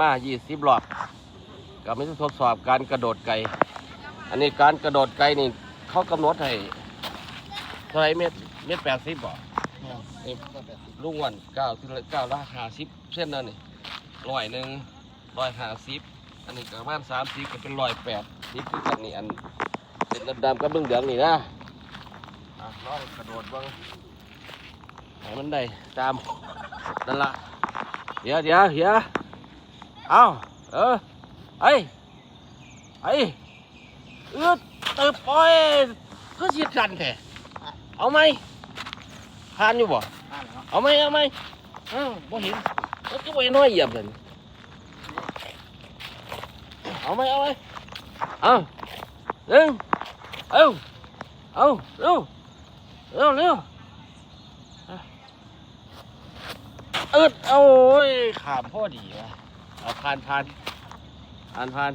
มา20 รอบก็ไม่ได้ทดสอบการกระโดดไกลอันนี้การกระโดดไกลนี่เขากำหนดให้เท่าไรเมตร80บ่นี่ลุงวัน950 เส้นนั่นนี่100 150อันนี้ก็ประมาณ30ก็เป็น180คือกันนี่อันเป็นดำๆกับเหลืองๆนี่นะลองกระโดดบ้างให้มันได้ตามนั่นละเดี๋ยวเอาไอ้ตืบปล่อยก็เสียกันแท้เอาไหมทานอยู่บ่เอาไหมบ่เห็นก็บ่เห็นน้อยเหยียบเลยเอาไหมหนึ่งเร็วโอ้ยขามพ่อดีว่ะเอาผ่าน